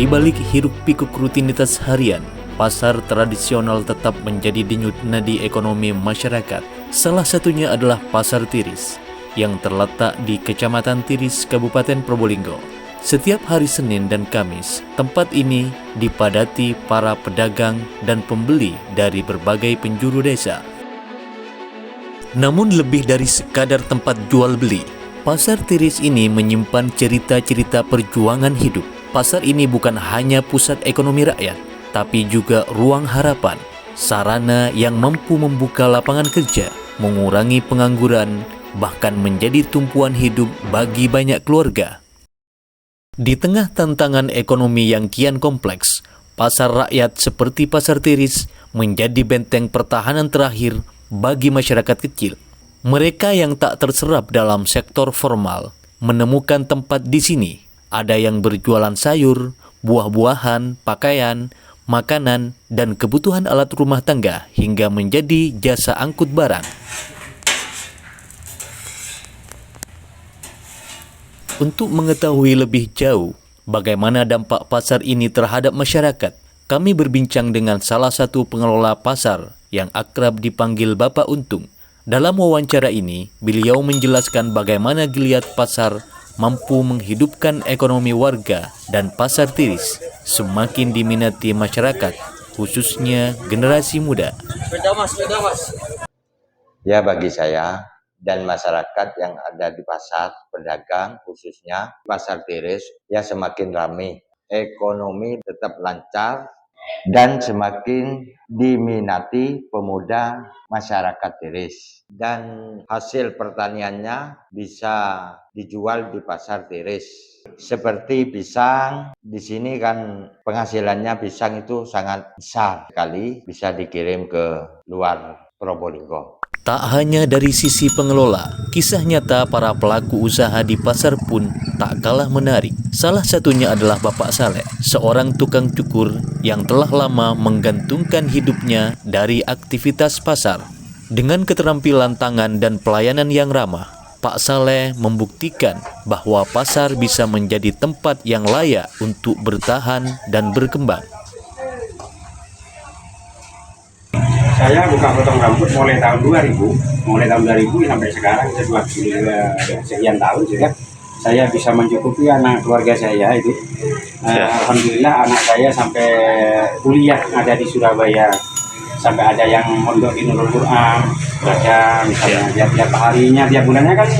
balik hiruk-pikuk rutinitas harian, pasar tradisional tetap menjadi denyut nadi ekonomi masyarakat. Salah satunya adalah Pasar Tiris, yang terletak di Kecamatan Tiris, Kabupaten Probolinggo. Setiap hari Senin dan Kamis, tempat ini dipadati para pedagang dan pembeli dari berbagai penjuru desa. Namun lebih dari sekadar tempat jual beli, Pasar Tiris ini menyimpan cerita-cerita perjuangan hidup. Pasar ini bukan hanya pusat ekonomi rakyat, tapi juga ruang harapan, sarana yang mampu membuka lapangan kerja, mengurangi pengangguran, bahkan menjadi tumpuan hidup bagi banyak keluarga. Di tengah tantangan ekonomi yang kian kompleks, pasar rakyat seperti Pasar Tiris menjadi benteng pertahanan terakhir bagi masyarakat kecil. Mereka yang tak terserap dalam sektor formal menemukan tempat di sini. Ada yang berjualan sayur, buah-buahan, pakaian, makanan, dan kebutuhan alat rumah tangga hingga menjadi jasa angkut barang. Untuk mengetahui lebih jauh bagaimana dampak pasar ini terhadap masyarakat, kami berbincang dengan salah satu pengelola pasar yang akrab dipanggil Bapak Untung. Dalam wawancara ini, beliau menjelaskan bagaimana geliat pasar mampu menghidupkan ekonomi warga dan Pasar Tiris semakin diminati masyarakat, khususnya generasi muda. Ya, bagi saya dan masyarakat yang ada di pasar, pedagang khususnya Pasar Tiris, ya semakin ramai, ekonomi tetap lancar dan semakin diminati pemuda masyarakat Tiris. Dan hasil pertaniannya bisa dijual di Pasar Tiris. Seperti pisang, di sini kan penghasilannya pisang itu sangat besar sekali, bisa dikirim ke luar Probolinggo. Tak hanya dari sisi pengelola, kisah nyata para pelaku usaha di pasar pun tak kalah menarik. Salah satunya adalah Bapak Saleh, seorang tukang cukur yang telah lama menggantungkan hidupnya dari aktivitas pasar. Dengan keterampilan tangan dan pelayanan yang ramah, Pak Saleh membuktikan bahwa pasar bisa menjadi tempat yang layak untuk bertahan dan berkembang. Saya buka potong rambut mulai tahun 2000 sampai sekarang sudah sekian tahun juga. Saya bisa mencukupi anak keluarga saya itu. Alhamdulillah anak saya sampai kuliah ada di Surabaya. Sampai ada yang mondok di Nurul Quran, baca misalnya tiap harinya, tiap bulannya kan.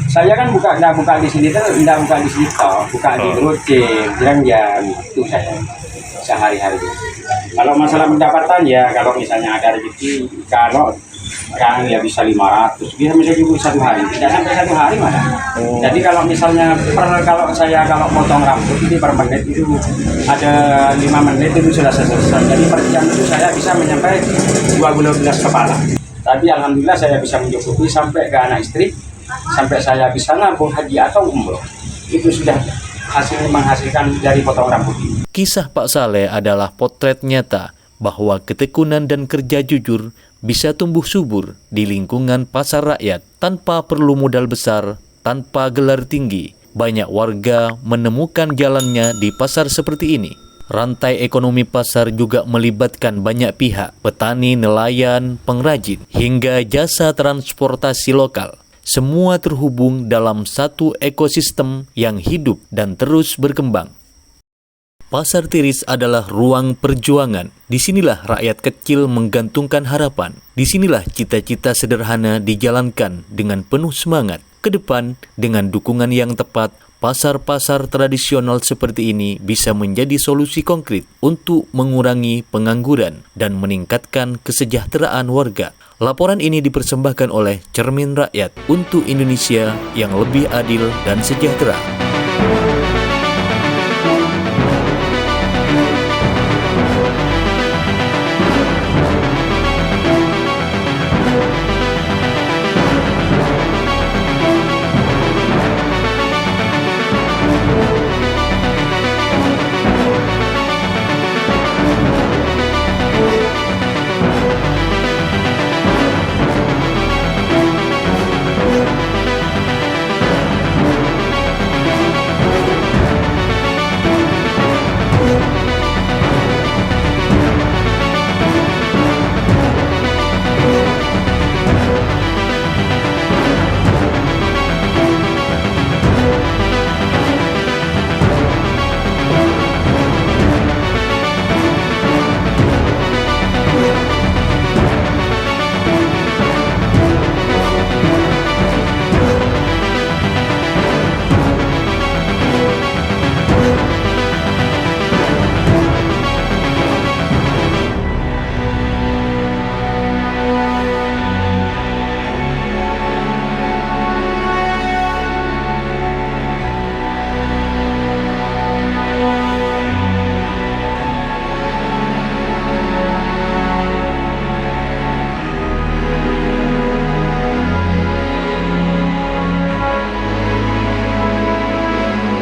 Saya kan buka di sini tuh, buka di sini toh, buka di Gojek, jam itu saya sehari-hari. Kalau masalah pendapatan ya, kalau misalnya ada rezeki, kalau kan ya bisa 500, bisa juga satu hari, tidak sampai satu hari malah. Jadi kalau misalnya kalau potong rambut ini per menit itu ada 5 menit itu sudah selesai. Jadi per jam itu saya bisa mencapai 12 kepala. Tapi alhamdulillah saya bisa mencukupi sampai ke anak istri, sampai saya bisa nabung haji atau umroh. Itu sudah menghasilkan dari potong rambut ini. Kisah Pak Saleh adalah potret nyata bahwa ketekunan dan kerja jujur bisa tumbuh subur di lingkungan pasar rakyat tanpa perlu modal besar, tanpa gelar tinggi. Banyak warga menemukan jalannya di pasar seperti ini. Rantai ekonomi pasar juga melibatkan banyak pihak, petani, nelayan, pengrajin, hingga jasa transportasi lokal. Semua terhubung dalam satu ekosistem yang hidup dan terus berkembang. Pasar Tiris adalah ruang perjuangan. Disinilah rakyat kecil menggantungkan harapan. Disinilah cita-cita sederhana dijalankan dengan penuh semangat. Ke depan, dengan dukungan yang tepat, pasar-pasar tradisional seperti ini bisa menjadi solusi konkret untuk mengurangi pengangguran dan meningkatkan kesejahteraan warga. Laporan ini dipersembahkan oleh Cermin Rakyat untuk Indonesia yang lebih adil dan sejahtera.